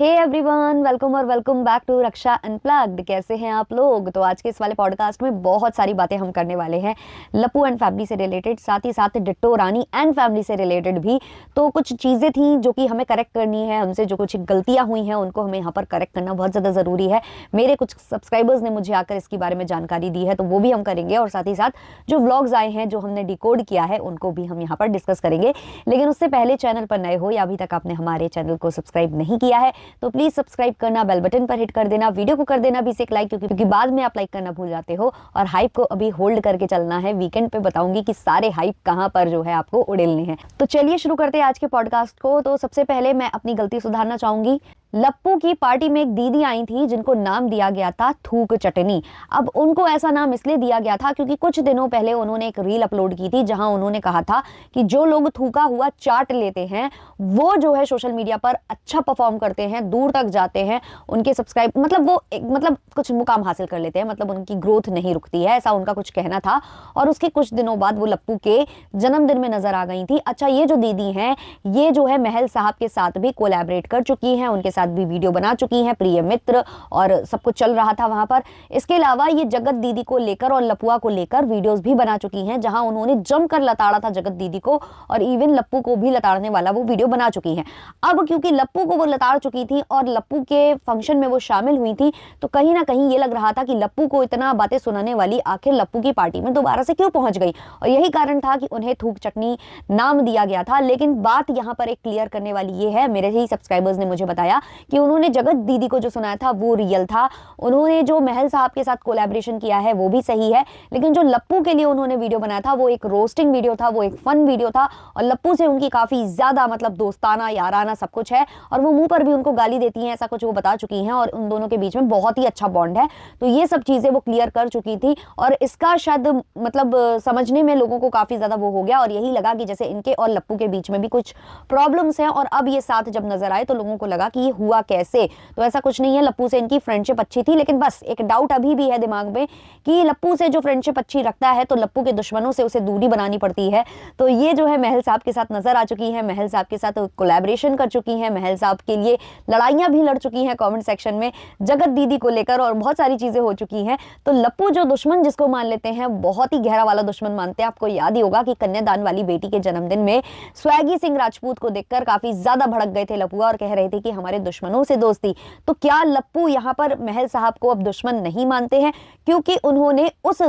हे everyone, welcome और welcome back to Raksha unplugged. कैसे हैं आप लोग? तो आज के इस वाले पॉडकास्ट में बहुत सारी बातें हम करने वाले हैं लप्पू एंड फैमिली से रिलेटेड, साथ ही साथ डिट्टो रानी एंड फैमिली से रिलेटेड भी। तो कुछ चीज़ें थी जो कि हमें करेक्ट करनी है, हमसे जो कुछ गलतियां हुई हैं उनको हमें यहाँ पर करेक्ट करना बहुत ज़्यादा ज़रूरी है। मेरे कुछ सब्सक्राइबर्स ने मुझे आकर इसके बारे में जानकारी दी है, तो वो भी हम करेंगे। और साथ ही साथ जो व्लॉग्स आए हैं जो हमने डिकोड किया है उनको भी हम यहाँ पर डिस्कस करेंगे। लेकिन उससे पहले चैनल पर नए हो या अभी तक आपने हमारे चैनल को सब्सक्राइब नहीं किया है तो प्लीज सब्सक्राइब करना, बेल बटन पर हिट कर देना, वीडियो को कर देना भी एक लाइक, क्योंकि बाद में आप लाइक करना भूल जाते हो। और हाइप को अभी होल्ड करके चलना है, वीकेंड पे बताऊंगी कि सारे हाइप कहां पर जो है आपको उड़ेलने हैं। तो चलिए शुरू करते हैं आज के पॉडकास्ट को। तो सबसे पहले मैं अपनी गलती सुधारना चाहूंगी। लप्पू की पार्टी में एक दीदी आई थी जिनको नाम दिया गया था थूक चटनी। अब उनको ऐसा नाम इसलिए दिया गया था क्योंकि कुछ दिनों पहले उन्होंने एक रील अपलोड की थी जहां उन्होंने कहा था कि जो लोग थूका हुआ चाट लेते हैं वो जो है सोशल मीडिया पर अच्छा परफॉर्म करते हैं, दूर तक जाते हैं, उनके सब्सक्राइब मतलब वो मतलब कुछ मुकाम हासिल कर लेते हैं, मतलब उनकी ग्रोथ नहीं रुकती है, ऐसा उनका कुछ कहना था। और उसके कुछ दिनों बाद वो लप्पू के जन्मदिन में नजर आ गई थी। अच्छा, ये जो दीदी हैं ये जो है महल साहब के साथ भी कोलैबोरेट कर चुकी हैं, उनके साथ भी वीडियो बना चुकी हैं, प्रिय मित्र, और सब कुछ चल रहा था वहां पर। इसके अलावा ये जगत दीदी को लेकर और लपुआ को लेकर वीडियोस भी बना चुकी हैं जहां उन्होंने जमकर लताड़ा था जगत दीदी को, और इवन लप्पू को भी लताड़ने वाला वो वीडियो बना चुकी हैं। अब क्योंकि लप्पू को वो लताड़ चुकी थी और लप्पू के फंक्शन में वो शामिल हुई थी, तो कहीं ना कहीं ये लग रहा था कि लप्पू को इतना बातें सुनाने वाली आखिर लप्पू की पार्टी में दोबारा से क्यों पहुंच गई, और यही कारण था कि उन्हें थूक चटनी नाम दिया गया था। लेकिन बात यहां पर एक क्लियर करने वाली ये है, मेरे ही सब्सक्राइबर्स ने मुझे बताया कि उन्होंने जगत दीदी को जो सुनाया था वो रियल था, उन्होंने जो महल साहब के साथ कोलैबोरेशन किया है वो भी सही है, लेकिन जो लप्पू के लिए उन्होंने वीडियो बनाया था वो एक रोस्टिंग वीडियो था, वो एक फन वीडियो था, और लप्पू से उनकी काफी ज्यादा मतलब दोस्ताना याराना सब कुछ है, और वो मुंह पर भी उनको गाली देती हैं, ऐसा कुछ वो बता चुकी हैं, और उन दोनों के बीच में बहुत ही अच्छा बॉन्ड है। तो ये सब चीजें वो क्लियर कर चुकी थी, और इसका शायद मतलब समझने में लोगों को काफी ज्यादा वो हो गया, और यही लगा कि जैसे इनके और लप्पू के बीच में भी कुछ प्रॉब्लम्स हैं, और अब ये साथ जब नजर आए तो लोगों को लगा कि ये हुआ कैसे। तो ऐसा कुछ नहीं है, लप्पू से इनकी फ्रेंडशिप अच्छी थी, लेकिन बस एक डाउट अभी भी है दिमाग में कि लप्पू से जो फ्रेंडशिप अच्छी रखता है तो लप्पू के दुश्मनों से उसे दूरी बनानी पड़ती है। तो ये जो है महल साहब के साथ नजर आ चुकी है, महल साहब के साथ कोलैबोरेशन कर चुकी हैं, महल साहब के लिए लड़ाइयां भी लड़ चुकी हैं कमेंट सेक्शन में जगत दीदी को लेकर, और बहुत सारी चीजें हो चुकी हैं। तो लप्पू जो दुश्मन जिसको मान लेते हैं बहुत ही गहरा वाला दुश्मन मानते हैं। आपको याद ही होगा कि कन्यादान वाली बेटी के जन्मदिन में स्वैगी सिंह राजपूत को देखकर काफी ज्यादा भड़क गए थे लपुआ, और कह रहे थे कि हमारे दुश्मनों से दोस्ती। तो क्या लप्पू यहाँ पर महल साहब को अब दुश्मन नहीं मानते हैं क्योंकि उन्होंने उस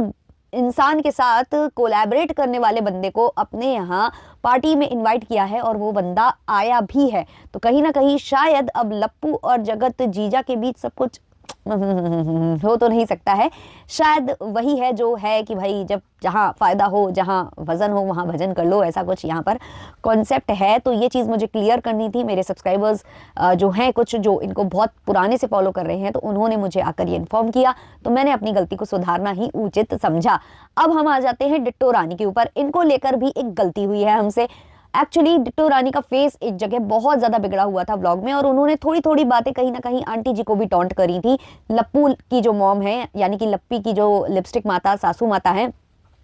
इंसान के साथ कोलैबोरेट करने वाले बंदे को अपने यहाँ पार्टी में इनवाइट किया है, और वो बंदा आया भी है। तो कहीं ना कहीं शायद अब लप्पू और जगत जीजा के बीच सब कुछ हो तो नहीं सकता है, शायद वही है जो है कि भाई जब जहाँ फायदा हो, जहाँ वजन हो वहाँ भजन कर लो, ऐसा कुछ यहाँ पर कॉन्सेप्ट है। तो ये चीज़ मुझे क्लियर करनी थी। मेरे सब्सक्राइबर्स जो हैं कुछ जो इनको बहुत पुराने से फॉलो कर रहे हैं, तो उन्होंने मुझे आकर ये इन्फॉर्म किया, तो मैंने अपनी गलती को सुधारना ही उचित समझा। अब हम आ जाते हैं डिट्टो रानी के ऊपर। इनको लेकर भी एक गलती हुई है हमसे। एक्चुअली डिट्टो रानी का फेस एक जगह बहुत ज्यादा बिगड़ा हुआ था व्लॉग में, और उन्होंने थोड़ी थोड़ी बातें कहीं ना कहीं आंटी जी को भी टॉन्ट करी थी। लप्पू की जो मॉम है, यानी कि लप्पी की जो लिपस्टिक माता, सासू माता है,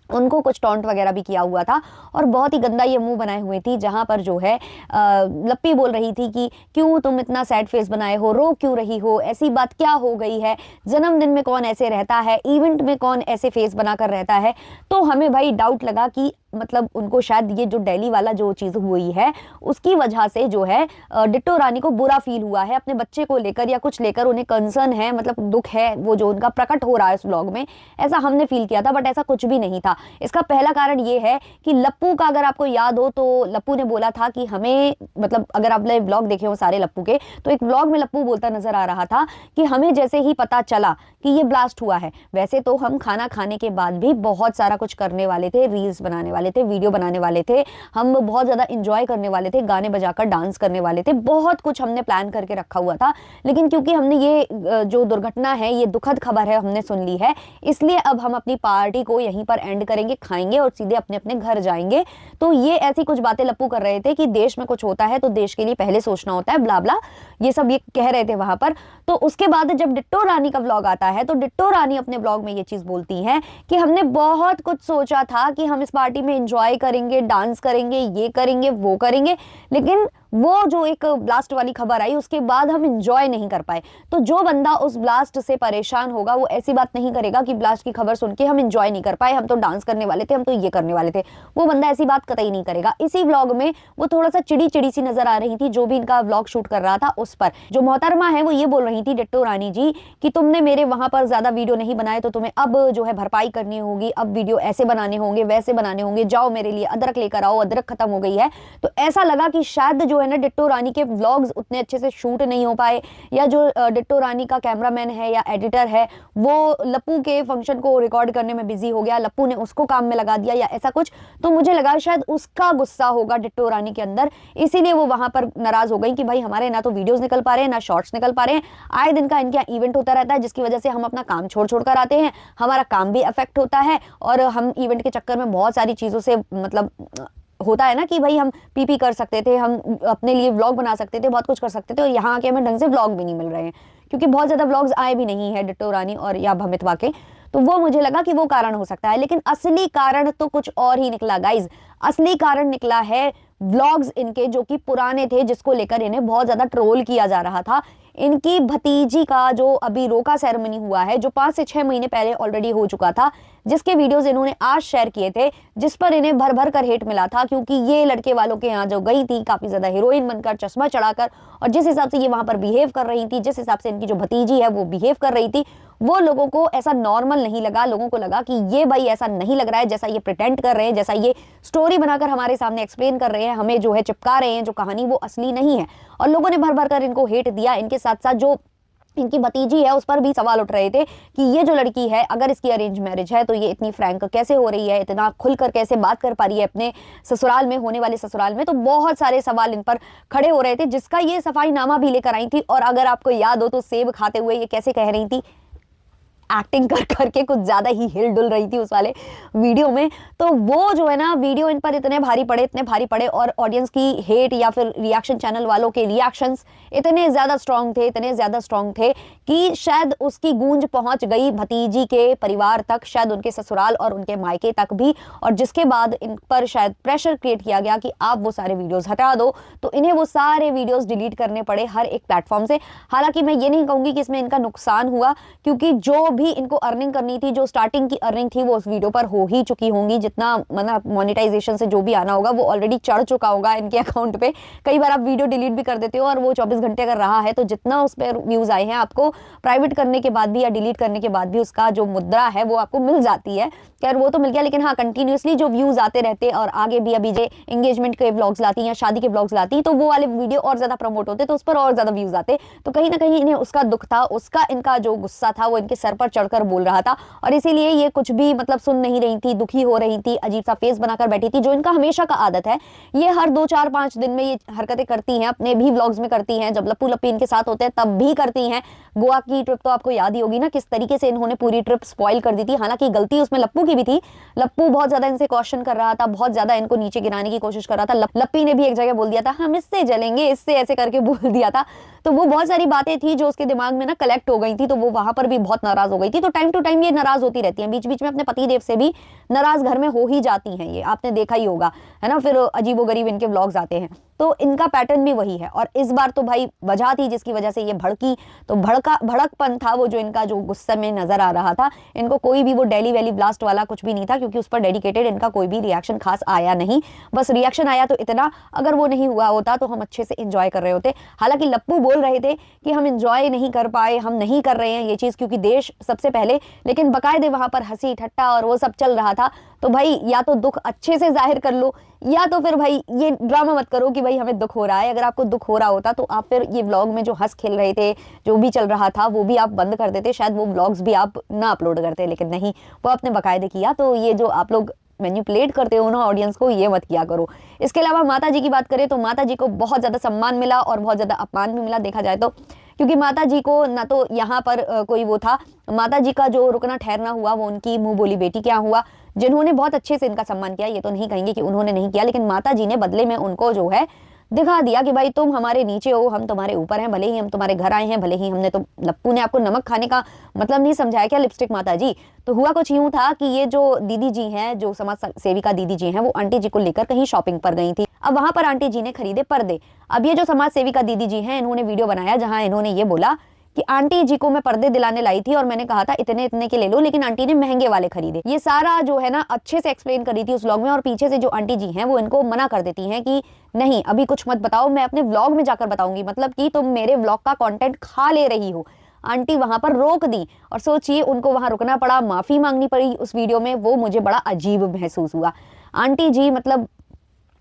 उनको कुछ टॉन्ट वगैरह भी किया हुआ था, और बहुत ही गंदा ये मुंह बनाए हुए थी, जहां पर जो है लप्पी बोल रही थी कि क्यों तुम इतना सैड फेस बनाए हो, रो क्यों रही हो, ऐसी बात क्या हो गई है, जन्मदिन में कौन ऐसे रहता है, इवेंट में कौन ऐसे फेस बनाकर रहता है। तो हमें भाई डाउट लगा कि मतलब उनको शायद ये जो डेली वाला जो चीज हुई है उसकी वजह से जो है डिट्टो रानी को बुरा फील हुआ है अपने बच्चे को लेकर, या कुछ लेकर उन्हें कंसर्न है, मतलब दुख है वो जो उनका प्रकट हो रहा है उस व्लॉग में, ऐसा हमने फील किया था। बट ऐसा कुछ भी नहीं था। इसका पहला कारण ये है कि लप्पू का, अगर आपको याद हो तो लप्पू ने बोला था कि हमें, मतलब अगर आपने व्लॉग देखे हो सारे लप्पू के, तो एक व्लॉग में लप्पू बोलता नजर आ रहा था कि हमें जैसे ही पता चला कि ये ब्लास्ट हुआ है, वैसे तो हम खाना खाने के बाद भी बहुत सारा कुछ करने वाले थे, रील्स बनाने वाले थे, वीडियो बनाने वाले थे, हम बहुत ज्यादा इंजॉय करने वाले थे, गाने बजाकर डांस करने वाले थे, बहुत कुछ हमने प्लान करके रखा हुआ था। लेकिन क्योंकि हमने ये जो दुर्घटना है, ये दुखद खबर है, हमने सुन ली है, इसलिए अब हम अपनी पार्टी को यहीं पर एंड करेंगे, खाएंगे और सीधे अपने अपने घर जाएंगे। तो ये ऐसी कुछ बातें लप्पू कर रहे थे कि देश में कुछ होता है तो देश के लिए पहले सोचना होता है, ब्ला ब्ला, ये सब ये कह रहे थे वहां पर। तो उसके बाद जब डिट्टो रानी का व्लॉग आता है तो डिट्टो रानी अपने व्लॉग में ये चीज बोलती है कि हमने बहुत कुछ सोचा था कि हम इस पार्टी में एंजॉय करेंगे, डांस करेंगे, ये करेंगे, वो करेंगे, लेकिन वो जो एक ब्लास्ट वाली खबर आई उसके बाद हम इंजॉय नहीं कर पाए। तो जो बंदा उस ब्लास्ट से परेशान होगा वो ऐसी बात नहीं करेगा कि ब्लास्ट की खबर सुन के हम इंजॉय नहीं कर पाए, हम तो डांस करने वाले थे, हम तो ये करने वाले थे। वो बंदा ऐसी बात कतई नहीं करेगा। इसी व्लॉग में वो थोड़ा सा चिड़ी चिड़ी सी नजर आ रही थी, जो भी इनका व्लॉग शूट कर रहा था उस पर। जो मोहतरमा है वो ये बोल रही थी, डिट्टो रानी जी, कि तुमने मेरे वहां पर ज्यादा वीडियो नहीं बनाए तो तुम्हें अब जो है भरपाई करनी होगी, अब वीडियो ऐसे बनाने होंगे, वैसे बनाने होंगे, जाओ मेरे लिए अदरक लेकर आओ, अदरक खत्म हो गई है। तो ऐसा लगा कि शायद जो है ना डिट्टो रानी के व्लॉग्स उतने अच्छे से शूट नहीं हो पाए, या जो डिट्टो रानी का कैमरामैन है या एडिटर है वो लप्पू के फंक्शन को रिकॉर्ड करने में बिजी हो गया, लप्पू ने उसको काम में लगा दिया या ऐसा कुछ। तो मुझे लगा शायद उसका गुस्सा होगा डिट्टो रानी के अंदर, इसीलिए वो वहां पर नाराज हो गई कि भाई हमारे ना तो वीडियोस निकल पा रहे हैं ना शॉर्ट्स निकल पा रहे हैं, आए दिन का इनका इवेंट होता रहता है जिसकी वजह से हम अपना काम छोड़ छोड़ कर आते हैं, हमारा काम भी अफेक्ट होता है और हम इवेंट के चक्कर में बहुत सारी चीजों से मतलब होता है ना कि भाई हम पीपी कर सकते थे, हम अपने लिए व्लॉग बना सकते थे, बहुत कुछ कर सकते थे, और यहाँ आके हमें ढंग से व्लॉग भी नहीं मिल रहे हैं क्योंकि बहुत ज्यादा व्लॉग्स आए भी नहीं है डिट्टो रानी और या भमितवा के। तो वो मुझे लगा कि वो कारण हो सकता है, लेकिन असली कारण तो कुछ और ही निकला गाइज। असली कारण निकला है व्लॉग्स इनके जो कि पुराने थे, जिसको लेकर इन्हें बहुत ज्यादा ट्रोल किया जा रहा था। इनकी भतीजी का जो अभी रोका सेरेमनी हुआ है, जो 5 से 6 महीने पहले ऑलरेडी हो चुका था, जिसके वीडियोस इन्होंने आज शेयर किए थे, जिस पर इन्हें भर भर कर हेट मिला था क्योंकि ये लड़के वालों के यहाँ जो गई थी काफी ज्यादा हीरोइन बनकर, चश्मा चढ़ाकर, और जिस हिसाब से ये वहां पर बिहेव कर रही थी, जिस हिसाब से इनकी जो भतीजी है वो बिहेव कर रही थी, वो लोगों को ऐसा नॉर्मल नहीं लगा। लोगों को लगा कि ये भाई ऐसा नहीं लग रहा है जैसा ये प्रिटेंड कर रहे हैं, जैसा ये स्टोरी बनाकर हमारे सामने एक्सप्लेन कर रहे हैं, हमें जो है चिपका रहे हैं, जो कहानी वो असली नहीं है। और लोगों ने भर भर कर इनको हेट दिया। इनके साथ साथ जो इनकी भतीजी है उस पर भी सवाल उठ रहे थे कि ये जो लड़की है अगर इसकी अरेंज मैरिज है तो ये इतनी फ्रैंक कैसे हो रही है, इतना खुलकर कैसे बात कर पा रही है अपने ससुराल में, होने वाले ससुराल में। तो बहुत सारे सवाल इन पर खड़े हो रहे थे, जिसका ये सफाईनामा भी लेकर आई थी। और अगर आपको याद हो तो सेब खाते हुए ये कैसे कह रही थी, एक्टिंग कर करके कुछ ज्यादा ही हिल डुल रही थी उस वाले वीडियो में। तो वो जो है ना वीडियो इन पर इतने भारी पड़े और ऑडियंस की हेट या फिर रिएक्शन चैनल वालों के रिएक्शंस इतने ज्यादा स्ट्रांग थे कि शायद उसकी गूंज पहुंच गई भतीजी के परिवार तक, शायद उनके ससुराल और उनके मायके तक भी। और जिसके बाद इन पर शायद प्रेशर क्रिएट किया गया कि आप वो सारे वीडियोस हटा दो, तो इन्हें वो सारे वीडियोस डिलीट करने पड़े हर एक प्लेटफॉर्म से। हालांकि मैं ये नहीं कहूंगी कि इसमें इनका नुकसान हुआ, क्योंकि जो भी इनको अर्निंग करनी थी, जो स्टार्टिंग की अर्निंग थी, वो उस वीडियो पर हो ही चुकी होंगी। जितना मतलब मोनेटाइजेशन से जो भी आना होगा वो ऑलरेडी चढ़ चुका होगा इनके अकाउंट पे। कई बार आप वीडियो डिलीट भी कर देते हो और वो 24 घंटे अगर रहा है तो जितना उस पर व्यूज आए हैं आपको प्राइवेट करने के बाद भी या डिलीट करने के बाद भी उसका जो मुद्रा है वो आपको मिल जाती है। खैर वो तो मिल गया, लेकिन हाँ कंटिन्यूसली जो व्यूज आते रहते और आगे भी अभी जो एंगेजमेंट के व्लॉग्स लाती या शादी के व्लॉग्स लाती तो वो वाले वीडियो और ज्यादा प्रमोट होते, तो उस पर और ज्यादा व्यूज आते। तो कहीं ना कहीं इन्हें उसका दुख था, उसका इनका जो गुस्सा था वो इनके सर पर चढ़कर बोल रहा था, और इसीलिए ये कुछ भी मतलब सुन नहीं रही थी, दुखी हो रही थी, अजीब सा फेस बनाकर बैठी थी, जो इनका हमेशा का आदत है। ये हर 2, 4, 5 दिन में ये हरकतें करती हैं, अपने भी व्लॉग्स में करती हैं, जब लप्पू लप्पी इनके साथ होते हैं तब भी करती हैं। गोवा की ट्रिप तो आपको याद ही होगी ना, किस तरीके से इन्होंने पूरी ट्रिप स्पॉइल कर दी थी। हालांकि गलती उसमें लप्पू की भी थी, लप्पू बहुत ज्यादा इनसे क्वेश्चन कर रहा था, बहुत ज्यादा इनको नीचे गिराने की कोशिश कर रहा था। लप्पी ने भी एक जगह बोल दिया था हम इससे जलेंगे, इससे ऐसे करके बोल दिया था। तो वो बहुत सारी बातें थी जो उसके दिमाग में ना कलेक्ट हो गई थी, तो वो वहां पर भी बहुत नाराज हो गई थी। तो टाइम टू टाइम ये नाराज होती रहती हैं, बीच बीच में अपने पति देव से भी नाराज घर में हो ही जाती हैं, ये आपने देखा ही होगा, है ना। फिर अजीबोगरीब इनके व्लॉग्स आते हैं, तो इनका पैटर्न भी वही है। और इस बार तो भाई वजह थी जिसकी वजह से ये भड़की, तो भड़कपन था वो जो इनका जो गुस्से में नजर आ रहा था। इनको कोई भी वो डेली वैली ब्लास्ट वाला कुछ भी नहीं था, क्योंकि उस पर डेडिकेटेड इनका कोई भी रिएक्शन खास आया नहीं। बस रिएक्शन आया तो इतना, अगर वो नहीं हुआ होता तो हम अच्छे से एंजॉय कर रहे होते। हालांकि लप्पू बोल रहे थे कि हम एंजॉय नहीं कर पाए, हम नहीं कर रहे हैं ये चीज क्योंकि देश सबसे पहले, लेकिन बकायदे वहां पर हंसी ठट्टा और वो सब चल रहा था। तो भाई या तो दुख अच्छे से जाहिर कर लो, या तो फिर भाई ये ड्रामा मत करो कि भाई हमें दुख हो रहा है। अगर आपको दुख हो रहा होता तो आप फिर ये व्लॉग में जो हंस खेल रहे थे, जो भी चल रहा था, वो भी आप बंद कर देते, शायद वो व्लॉग्स भी आप ना अपलोड करते, लेकिन नहीं, वो आपने बकायदे किया। तो ये जो आप लोग मैनिपुलेट करते हो ना ऑडियंस को, ये मत किया करो। इसके अलावा माता जी की बात करें तो माता जी को बहुत ज्यादा सम्मान मिला और बहुत ज्यादा अपमान भी मिला, देखा जाए तो। क्योंकि माता जी को ना तो यहाँ पर कोई वो था, माता जी का जो रुकना ठहरना हुआ वो उनकी मुंह बोली बेटी क्या हुआ, जिन्होंने बहुत अच्छे से इनका सम्मान किया। ये तो नहीं कहेंगे कि उन्होंने नहीं किया, लेकिन माता जी ने बदले में उनको जो है दिखा दिया कि भाई तुम हमारे नीचे हो, हम तुम्हारे ऊपर हैं, भले ही हम तुम्हारे घर आए हैं, भले ही हमने तो लप्पू ने आपको नमक खाने का मतलब नहीं समझाया क्या, लिपस्टिक माता जी। तो हुआ कुछ यूं था कि ये जो दीदी जी हैं, जो समाज सेविका दीदी जी हैं, वो आंटी जी को लेकर कहीं शॉपिंग पर गई थी। अब वहां पर आंटी जी ने खरीदे पर्दे। अब ये जो समाज सेविका दीदी जी हैं, इन्होंने वीडियो बनाया जहां इन्होंने ये बोला कि आंटी जी को मैं पर्दे दिलाने लाई थी और मैंने कहा था इतने इतने के ले लो, लेकिन आंटी ने महंगे वाले खरीदे। ये सारा जो है ना अच्छे से एक्सप्लेन करी थी उस व्लॉग में, और पीछे से जो आंटी जी हैं वो इनको मना कर देती हैं कि नहीं अभी कुछ मत बताओ, मैं अपने व्लॉग में जाकर बताऊंगी, मतलब कि तुम मेरे व्लॉग का कंटेंट खा ले रही हो। आंटी वहां पर रोक दी और सोचिए उनको वहां रुकना पड़ा, माफी मांगनी पड़ी उस वीडियो में। वो मुझे बड़ा अजीब महसूस हुआ। आंटी जी मतलब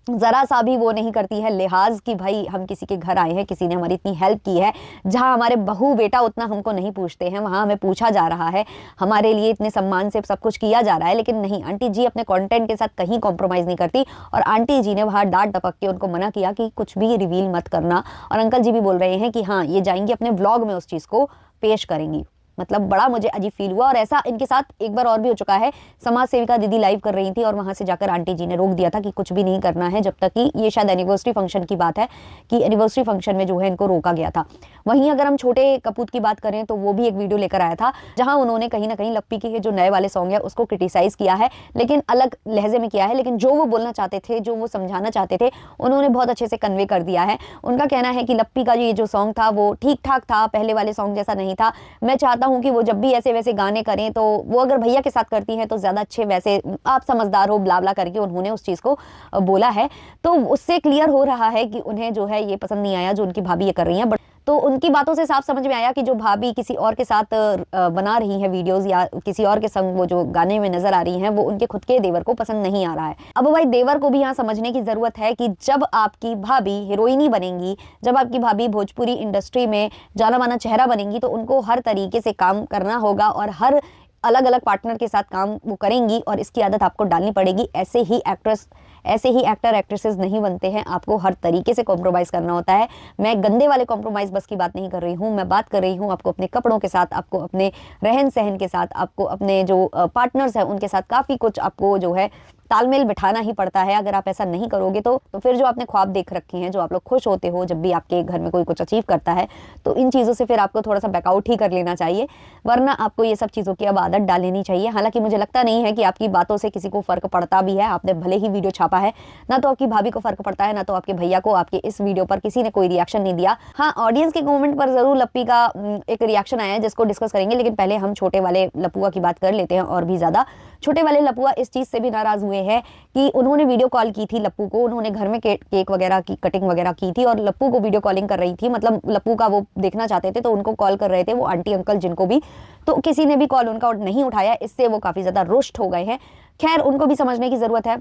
जरा सा भी वो नहीं करती है लिहाज कि भाई हम किसी के घर आए हैं, किसी ने हमारी इतनी हेल्प की है। जहां हमारे बहू बेटा उतना हमको नहीं पूछते हैं, वहां हमें पूछा जा रहा है, हमारे लिए इतने सम्मान से सब कुछ किया जा रहा है, लेकिन नहीं, आंटी जी अपने कंटेंट के साथ कहीं कॉम्प्रोमाइज़ नहीं करती। और आंटी जी ने वहां डांट डपक के उनको मना किया कि कुछ भी रिवील मत करना। और अंकल जी भी बोल रहे हैं कि हाँ ये जाएंगी अपने व्लॉग में उस चीज़ को पेश करेंगी। मतलब बड़ा मुझे अजीब फील हुआ। और ऐसा इनके साथ एक बार और भी हो चुका है। समाज सेविका दीदी लाइव कर रही थी और वहां से जाकर आंटी जी ने रोक दिया था कि कुछ भी नहीं करना है, जब तक कि ये शायद एनिवर्सरी फंक्शन की बात है कि एनिवर्सरी फंक्शन में जो है इनको रोका गया था। वहीं अगर हम छोटे कपूत की बात करें तो वो भी एक वीडियो लेकर आया था जहां उन्होंने कहीं ना कहीं लप्पी के जो नए वाले सॉन्ग है उसको क्रिटिसाइज किया है, लेकिन अलग लहजे में किया है। लेकिन जो वो बोलना चाहते थे, जो वो समझाना चाहते थे, उन्होंने बहुत अच्छे से कन्वे कर दिया है। उनका कहना है कि लप्पी का ये जो सॉन्ग था वो ठीक ठाक था, पहले वाले सॉन्ग जैसा नहीं था। मैं चाहता हूँ कि वो जब भी ऐसे वैसे गाने करें तो वो अगर भैया के साथ करती हैं तो ज्यादा अच्छे, वैसे आप समझदार हो ब्ला ब्ला करके उन्होंने उस चीज को बोला है। तो उससे क्लियर हो रहा है कि उन्हें जो है ये पसंद नहीं आया जो उनकी भाभी ये कर रही हैं। बट तो उनकी बातों से साफ समझ में आया कि जो भाभी किसी और के साथ बना रही हैं वीडियोस या किसी और के संग वो जो गाने में नजर आ रही हैं वो उनके खुद के देवर को पसंद नहीं आ रहा है। अब भाई देवर को भी यहाँ समझने की जरूरत है कि जब आपकी भाभी हीरोइनी बनेंगी, जब आपकी भाभी भोजपुरी इंडस्ट्री में जाना माना चेहरा बनेंगी, तो उनको हर तरीके से काम करना होगा और हर अलग अलग पार्टनर के साथ काम वो करेंगी और इसकी आदत आपको डालनी पड़ेगी। ऐसे ही एक्टर एक्ट्रेसेस नहीं बनते हैं, आपको हर तरीके से कॉम्प्रोमाइज़ करना होता है। मैं गंदे वाले कॉम्प्रोमाइज़ बस की बात नहीं कर रही हूँ, मैं बात कर रही हूँ आपको अपने कपड़ों के साथ, आपको अपने रहन सहन के साथ, आपको अपने जो पार्टनर्स हैं उनके साथ काफ़ी कुछ आपको जो है तालमेल बिठाना ही पड़ता है। अगर आप ऐसा नहीं करोगे तो फिर जो आपने ख्वाब देख रखे हैं, जो आप लोग खुश होते हो जब भी आपके घर में कोई कुछ अचीव करता है, तो इन चीज़ों से फिर आपको थोड़ा सा बैकआउट ही कर लेना चाहिए, वरना आपको ये सब चीज़ों की अब आदत डाल लेनी चाहिए। हालांकि मुझे लगता नहीं है कि आपकी बातों से किसी को फर्क पड़ता भी है। आपने भले ही वीडियो छापा है, ना तो आपकी भाभी को फर्क पड़ता है, ना तो आपके भैया को। आपके इस वीडियो पर किसी ने कोई रिएक्शन नहीं दिया। हाँ, ऑडियंस के कमेंट पर जरूर लप्पी का एक रिएक्शन आया है जिसको डिस्कस करेंगे, लेकिन पहले हम छोटे वाले लपुआ की बात कर लेते हैं। और भी ज्यादा छोटे वाले लपुआ इस चीज से भी नाराज हुए हैं कि उन्होंने वीडियो कॉल की थी लप्पू को, उन्होंने घर में केक वगैरह की कटिंग वगैरह की थी और लप्पू को वीडियो कॉलिंग कर रही थी, मतलब लप्पू का वो देखना चाहते थे तो उनको कॉल कर रहे थे वो आंटी अंकल जिनको भी, तो किसी ने भी कॉल उनका नहीं उठाया। इससे वो काफी ज्यादा रुष्ट हो गए हैं। खैर, उनको भी समझने की जरूरत है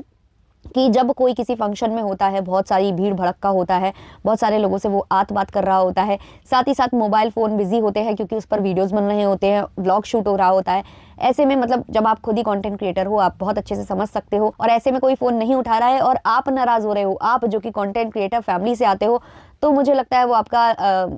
कि जब कोई किसी फंक्शन में होता है, बहुत सारी भीड़ भड़क्का होता है, बहुत सारे लोगों से वो बात कर रहा होता है, साथ ही साथ मोबाइल फ़ोन बिजी होते हैं क्योंकि उस पर वीडियोस बन रहे होते हैं, व्लॉग शूट हो रहा होता है। ऐसे में मतलब जब आप खुद ही कंटेंट क्रिएटर हो, आप बहुत अच्छे से समझ सकते हो। और ऐसे में कोई फ़ोन नहीं उठा रहा है और आप नाराज़ हो रहे हो, आप जो कि कंटेंट क्रिएटर फैमिली से आते हो, तो मुझे लगता है वो आपका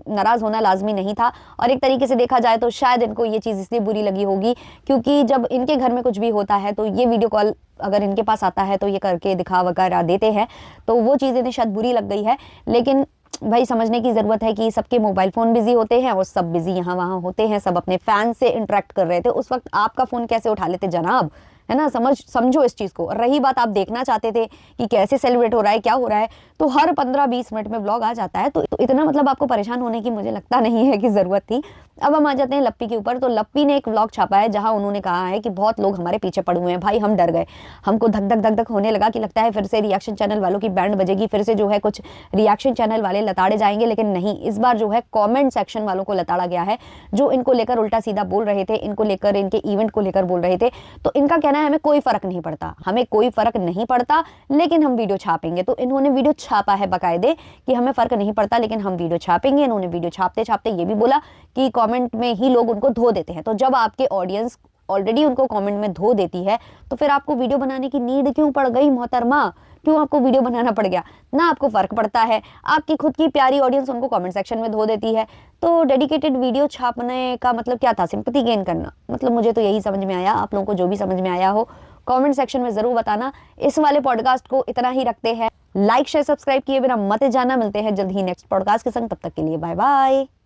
नाराज़ होना लाजमी नहीं था। और एक तरीके से देखा जाए तो शायद इनको ये चीज़ इसलिए बुरी लगी होगी क्योंकि जब इनके घर में कुछ भी होता है तो ये वीडियो कॉल अगर इनके पास आता है तो ये करके दिखा वगैरह देते हैं, तो वो चीज़ इन्हें शायद बुरी लग गई है। लेकिन भाई समझने की ज़रूरत है कि सबके मोबाइल फ़ोन बिजी होते हैं और सब बिजी यहाँ वहाँ होते हैं, सब अपने फैन से इंटरेक्ट कर रहे थे। उस वक्त आपका फ़ोन कैसे उठा लेते जनाब, है ना? समझो इस चीज़ को। और रही बात आप देखना चाहते थे कि कैसे सेलिब्रेट हो रहा है, क्या हो रहा है, तो हर 15-20 मिनट में व्लॉग आ जाता है, तो इतना मतलब आपको परेशान होने की मुझे लगता नहीं है कि ज़रूरत थी। अब हम आ जाते हैं लप्पी के ऊपर। तो लप्पी ने एक व्लॉग छापा है जहां उन्होंने कहा है कि बहुत लोग हमारे पीछे पड़े हुए हैं। भाई हम डर गए, हमको धक धक धक धक होने लगा कि लगता है फिर से रिएक्शन चैनल वालों की बैंड बजेगी, फिर से जो है कुछ रिएक्शन चैनल वाले लताड़े जाएंगे। लेकिन नहीं, इस बार जो है कॉमेंट सेक्शन वालों को लताड़ा गया है, जो इनको लेकर उल्टा सीधा बोल रहे थे, इनको लेकर, इनके इवेंट को लेकर बोल रहे थे। तो इनका कहना है हमें कोई फर्क नहीं पड़ता, हमें कोई फर्क नहीं पड़ता, लेकिन हम वीडियो छापेंगे। तो इन्होंने वीडियो छापा है बाकायदे कि हमें फर्क नहीं पड़ता लेकिन हम वीडियो छापेंगे। इन्होंने वीडियो छापते छापते ये भी बोला कि कमेंट में ही लोग उनको धो देते हैं। तो जब आपके ऑडियंस ऑलरेडी उनको कमेंट में धो देती है तो फिर आपको वीडियो बनाने की नीड क्यों पड़ गई मोहतरमा? क्यों आपको वीडियो बनाना पड़ गया? ना आपको फर्क पड़ता है, आपकी खुद की प्यारी ऑडियंस उनको कमेंट सेक्शन में धो देती है। तो डेडिकेटेड वीडियो छापने का मतलब क्या था? सिंपैथी गेन करना? मतलब मुझे तो यही समझ में आया। आप लोगों को जो भी समझ में आया हो कमेंट सेक्शन में जरूर बताना। इस वाले पॉडकास्ट को इतना ही रखते हैं। लाइक शेयर सब्सक्राइब किए बिना मत जाना। मिलते हैं जल्द ही नेक्स्ट पॉडकास्ट के संग, तब तक के लिए बाय बाय।